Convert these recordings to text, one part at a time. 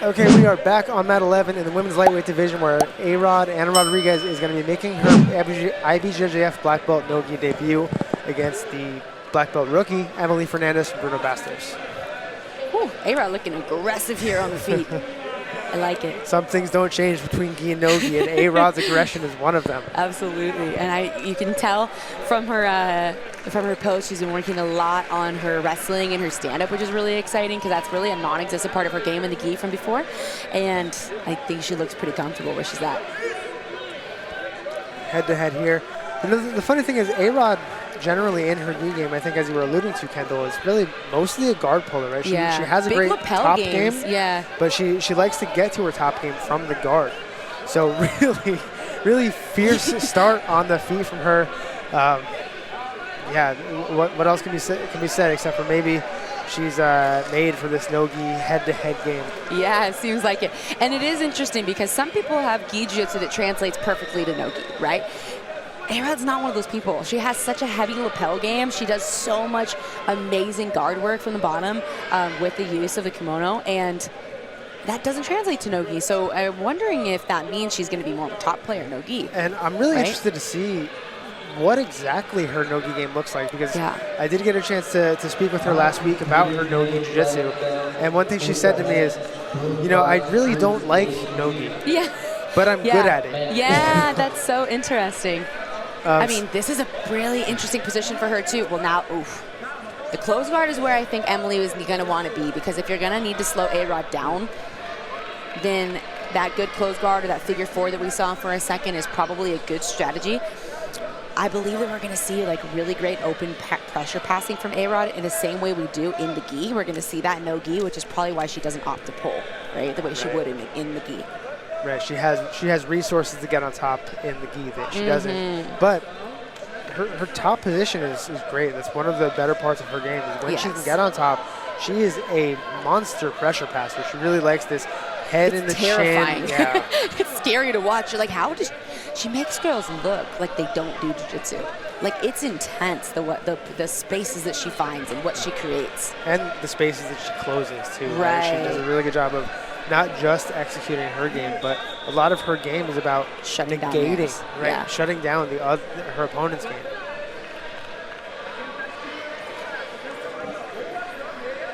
Okay, we are back on mat 11 in the women's lightweight division where A-Rod, Anna Rodrigues, is going to be making her IBJJF black belt no-gi debut against the black belt rookie, Emily Fernandez from Bruno Bastos. A-Rod looking aggressive here on the feet. I like it. Some things don't change between gi and no-gi, and A-Rod's aggression is one of them. Absolutely, and you can tell from her post, she's been working a lot on her wrestling and her stand-up, which is really exciting because that's really a non-existent part of her game in the gi from before. And I think she looks pretty comfortable where she's at. Head-to-head here. And the funny thing is, A-Rod generally in her gi game, I think as you were alluding to, Kendall, is really mostly a guard puller, right? She has a big great lapel top games. game, but she likes to get to her top game from the guard. So really fierce start on the feet from her. What else can be said except for maybe she's made for this no-gi head-to-head game. Yeah, it seems like it. And it is interesting because some people have gi jiu-jitsu that translates perfectly to no-gi, right? A-Rod's not one of those people. She has such a heavy lapel game. She does so much amazing guard work from the bottom with the use of the kimono, and that doesn't translate to no-gi. So I'm wondering if that means she's going to be more of a top player no-gi. And I'm really interested to see what exactly her no-gi game looks like, because I did get a chance to speak with her last week about her no-gi jiu-jitsu, and one thing she said to me is, you know, I really don't like no-gi, but I'm good at it. Yeah, that's so interesting. I mean, this is a really interesting position for her too. Well, now, the close guard is where I think Emily is going to want to be, because if you're going to need to slow A-Rod down, then that good close guard or that figure four that we saw for a second is probably a good strategy. I believe that we're going to see like really great open pressure passing from A-Rod in the same way we do in the gi. We're going to see that in no gi, which is probably why she doesn't opt to pull, right? The way she would in the gi. Right, she has resources to get on top in the gi that she doesn't. But her top position is great. That's one of the better parts of her game, is when she can get on top. She is a monster pressure passer. She really likes this head in the terrifying. chin. Yeah. It's scary to watch. You're like, how does she makes girls look like they don't do jiu-jitsu? Like, it's intense, the spaces that she finds and what she creates. And the spaces that she closes too. Right. She does a really good job of not just executing her game, but a lot of her game is about shutting negating, shutting down her opponent's game.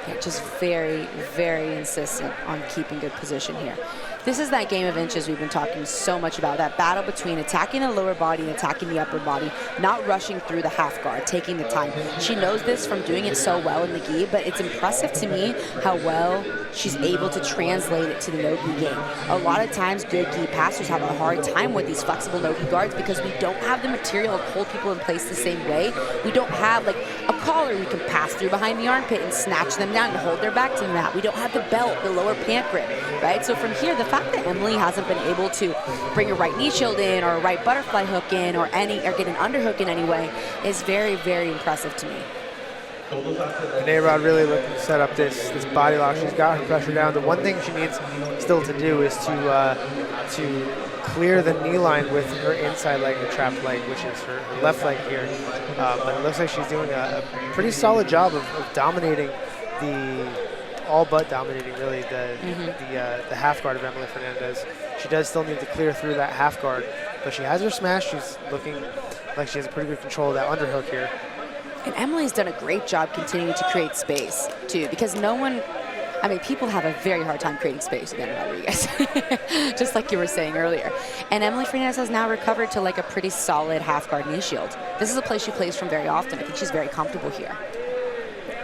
Yeah, just very, very insistent on keeping good position here. This is that game of inches we've been talking so much about, that battle between attacking the lower body and attacking the upper body, not rushing through the half guard, taking the time. She knows this from doing it so well in the gi, but it's impressive to me how well she's able to translate it to the no-gi game. A lot of times good gi passers have a hard time with these flexible no-gi guards because we don't have the material to hold people in place the same way. We don't have like a collar we can pass through behind the armpit and snatch them down and hold their back to the mat. We don't have the belt, the lower pant grip, right? So from here, the fact that Emily hasn't been able to bring a right knee shield in or a right butterfly hook in or get an underhook in any way is very, very impressive to me. And A-Rod really looking to set up this body lock. She's got her pressure down. The one thing she needs still to do is to clear the knee line with her inside leg, her trapped leg, which is her left leg here. But it looks like she's doing a pretty solid job of dominating all but dominating really the half guard of Emily Fernandez. She does still need to clear through that half guard, but she has her smash. She's looking like she has pretty good control of that underhook here. And Emily's done a great job continuing to create space too, because people have a very hard time creating space with Anna Rodrigues, just like you were saying earlier. And Emily Fernandez has now recovered to like a pretty solid half guard knee shield. This is a place she plays from very often. I think she's very comfortable here.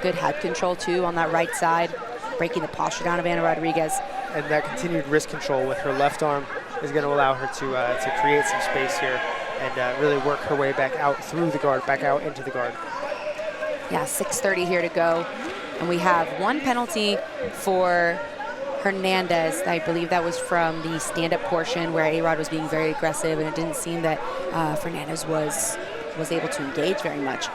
Good head control too on that right side, breaking the posture down of Anna Rodrigues. And that continued wrist control with her left arm is going to allow her to create some space here and really work her way back out through the guard, back out into the guard. Yeah, 6:30 here to go. And we have one penalty for Hernandez. I believe that was from the stand-up portion where A-Rod was being very aggressive, and it didn't seem that Fernandez was able to engage very much.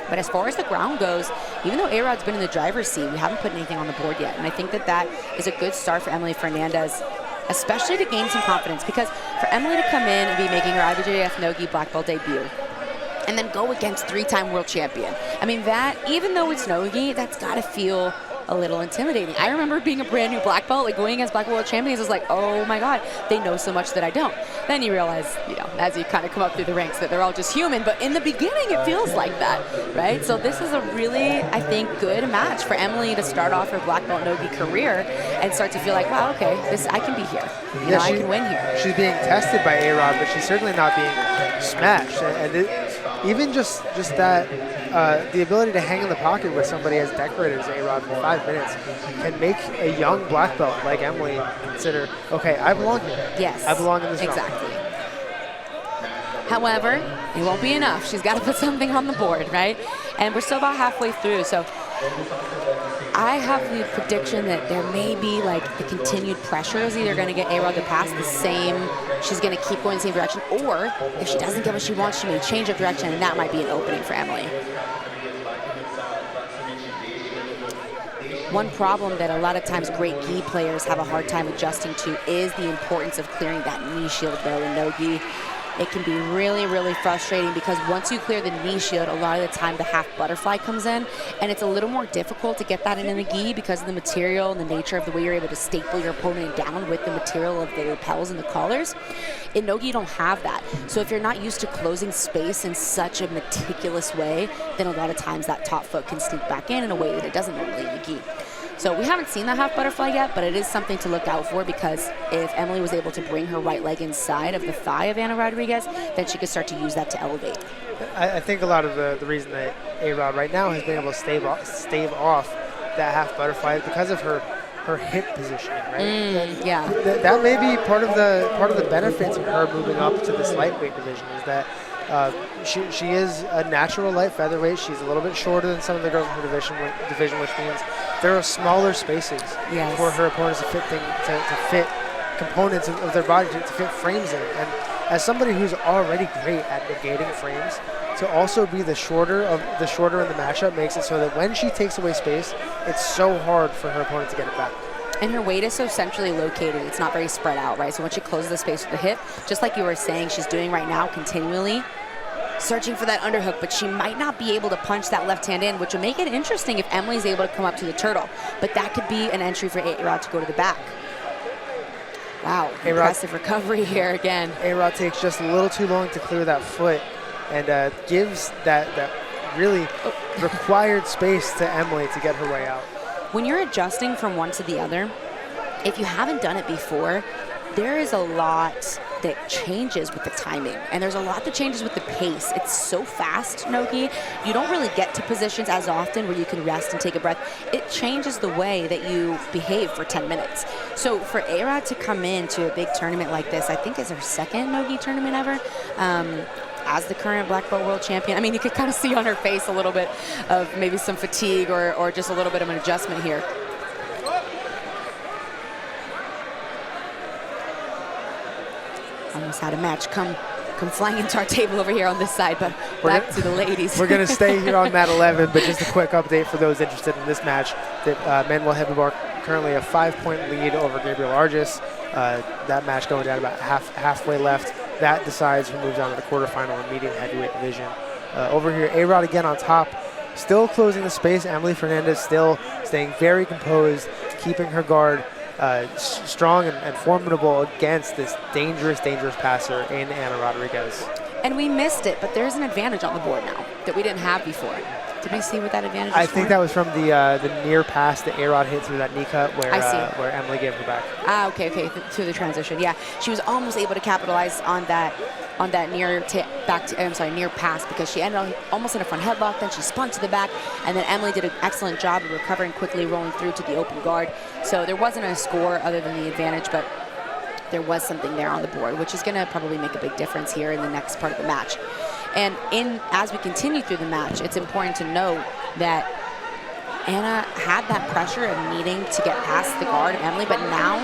But as far as the ground goes, even though A-Rod's been in the driver's seat, we haven't put anything on the board yet. And I think that is a good start for Emily Fernandez, especially to gain some confidence, because for Emily to come in and be making her IBJJF no-gi black belt debut, and then go against 3-time world champion. I mean, that, even though it's no-gi, that's got to feel a little intimidating. I remember being a brand new black belt, like going against black belt world champions, it was like, oh my God, they know so much that I don't. Then you realize, you know, as you kind of come up through the ranks, that they're all just human, but in the beginning it feels like that, right? So this is a really, I think, good match for Emily to start off her black belt nogi career and start to feel like, wow, okay, I can be here. You know, I can win here. She's being tested by A-Rod, but she's certainly not being smashed. And even just that, the ability to hang in the pocket with somebody as decorated as A-Rod for 5 minutes can make a young black belt like Emily consider, okay, I belong here. Yes. I belong in this exactly. However, it won't be enough. She's got to put something on the board, right? And we're still about halfway through, so I have the prediction that there may be like the continued pressure is either going to get A-Rod to pass the same, she's going to keep going the same direction, or if she doesn't get what she wants, she may change of direction, and that might be an opening for Emily. One problem that a lot of times great gi players have a hard time adjusting to is the importance of clearing that knee shield though in no-gi. It can be really, really frustrating because once you clear the knee shield, a lot of the time the half butterfly comes in, and it's a little more difficult to get that in the gi because of the material and the nature of the way you're able to staple your opponent down with the material of the lapels and the collars. In no-gi, you don't have that. So if you're not used to closing space in such a meticulous way, then a lot of times that top foot can sneak back in a way that it doesn't normally in the gi. So we haven't seen the half butterfly yet, but it is something to look out for because if Emily was able to bring her right leg inside of the thigh of Ana Rodrigues, then she could start to use that to elevate. I think a lot of the reason that A-Rod right now has been able to stave off that half butterfly is because of her hip positioning, right? Yeah. That may be part of the benefits of her moving up to this lightweight division is that she is a natural light featherweight. She's a little bit shorter than some of the girls in her division, which means there are smaller spaces for her opponents to fit components of their body, to fit frames in. And as somebody who's already great at negating frames, to also be the shorter in the matchup makes it so that when she takes away space, it's so hard for her opponent to get it back. And her weight is so centrally located. It's not very spread out, right? So once she closes the space with the hip, just like you were saying she's doing right now continually, searching for that underhook, but she might not be able to punch that left hand in, which would make it interesting if Emily's able to come up to the turtle. But that could be an entry for A-Rod to go to the back. Wow, impressive recovery here again. A-Rod takes just a little too long to clear that foot and gives that really required space to Emily to get her way out. When you're adjusting from one to the other, if you haven't done it before, there is a lot that changes with the timing, and there's a lot that changes with the pace. It's so fast, no-gi. You don't really get to positions as often where you can rest and take a breath. It changes the way that you behave for 10 minutes. So for A-Rod to come into a big tournament like this, I think is her second no-gi tournament ever, as the current black belt world champion. I mean, you could kind of see on her face a little bit of maybe some fatigue or just a little bit of an adjustment here. Almost had a match come flying into our table over here on this side, but back to the ladies. We're going to stay here on mat 11, but just a quick update for those interested in this match that Manuel Hebebar currently a 5-point lead over Gabriel Argis. That match going down about halfway left. That decides who moves on to the quarterfinal in medium heavyweight division. Over here, A-Rod again on top, still closing the space. Emily Fernandez still staying very composed, keeping her guard strong and formidable against this dangerous passer in Ana Rodrigues. And we missed it, but there's an advantage on the board now that we didn't have before. Did we see what that advantage is I think that was from the near pass that A-Rod hit through that knee cut where Emily gave her back. Okay, through the transition. Yeah, she was almost able to capitalize on that near pass because she ended up almost in a front headlock, then she spun to the back, and then Emily did an excellent job of recovering quickly, rolling through to the open guard. So there wasn't a score other than the advantage, but there was something there on the board, which is going to probably make a big difference here in the next part of the match. And as we continue through the match, it's important to note that Ana had that pressure of needing to get past the guard of Emily, but now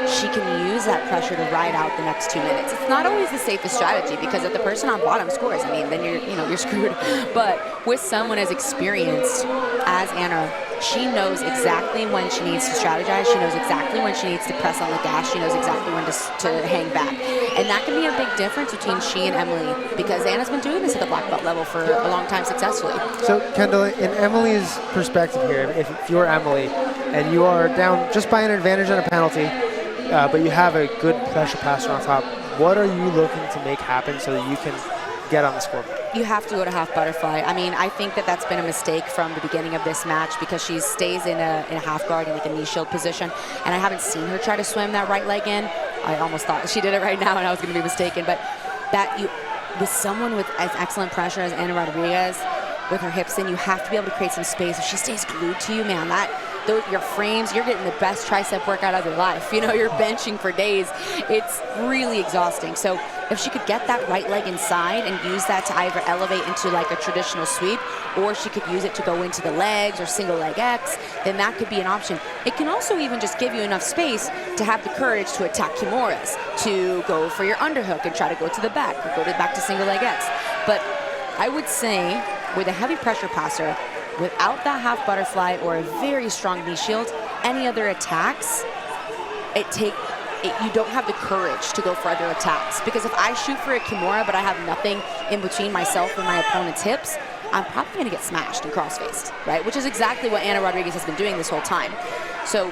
she can use that pressure to ride out the next 2 minutes. It's not always the safest strategy because if the person on bottom scores, I mean, then you're screwed. But with someone as experienced as Ana, she knows exactly when she needs to strategize. She knows exactly when she needs to press on the gas. She knows exactly when to hang back. And that can be a big difference between she and Emily, because Anna's been doing this at the black belt level for a long time successfully. So, Kendall, in Emily's perspective here, if you're Emily and you are down just by an advantage and a penalty, but you have a good pressure passer on top, what are you looking to make happen so that you can get on the scoreboard? You have to go to half butterfly. I mean, I think that that's been a mistake from the beginning of this match, because she stays in a half guard in like a knee shield position, and I haven't seen her try to swim that right leg in. I almost thought she did it right now and I was going to be mistaken, but with someone with as excellent pressure as Anna Rodrigues, with her hips in, you have to be able to create some space. If she stays glued to you, man, your frames, you're getting the best tricep workout of your life. You know, you're benching for days. It's really exhausting. So if she could get that right leg inside and use that to either elevate into like a traditional sweep, or she could use it to go into the legs or single leg X, then that could be an option. It can also even just give you enough space to have the courage to attack kimuras, to go for your underhook and try to go to the back, or go back to single leg X. But I would say with a heavy pressure passer, without that half butterfly or a very strong knee shield, any other attacks, you don't have the courage to go for other attacks. Because if I shoot for a kimura but I have nothing in between myself and my opponent's hips, I'm probably going to get smashed and cross-faced, right? Which is exactly what Anna Rodrigues has been doing this whole time. So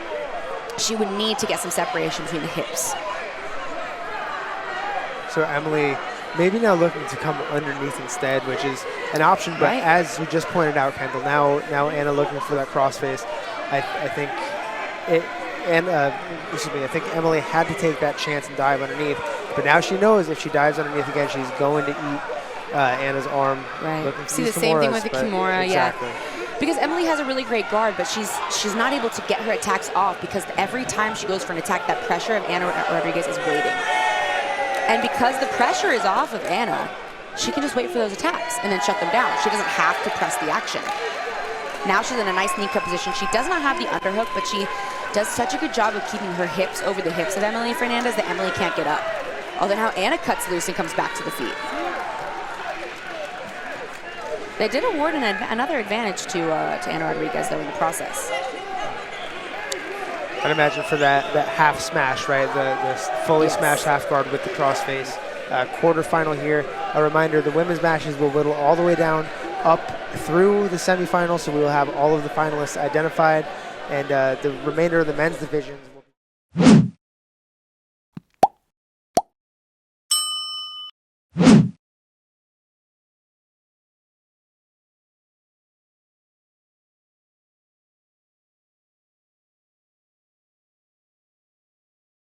she would need to get some separation between the hips. So Emily maybe now looking to come underneath instead, which is an option, but right. As you just pointed out, Kendall, now Anna looking for that crossface. I think I think Emily had to take that chance and dive underneath, but now she knows if she dives underneath again, she's going to eat Anna's arm. Right. See the same thing with the kimura, exactly. Yeah. Because Emily has a really great guard, but she's not able to get her attacks off, because every time she goes for an attack, that pressure of Anna Rodrigues is waiting. And because the pressure is off of Anna, she can just wait for those attacks and then shut them down. She doesn't have to press the action. Now she's in a nice knee cut position. She does not have the underhook, but she does such a good job of keeping her hips over the hips of Emily Fernandez that Emily can't get up. Although now Anna cuts loose and comes back to the feet. They did award another advantage to Anna Rodrigues, though, in the process. I'd imagine for that half smash, right? The fully smashed half guard with the crossface. Quarterfinal here. A reminder, the women's matches will whittle all the way down up through the semifinals, so we will have all of the finalists identified, and the remainder of the men's divisions will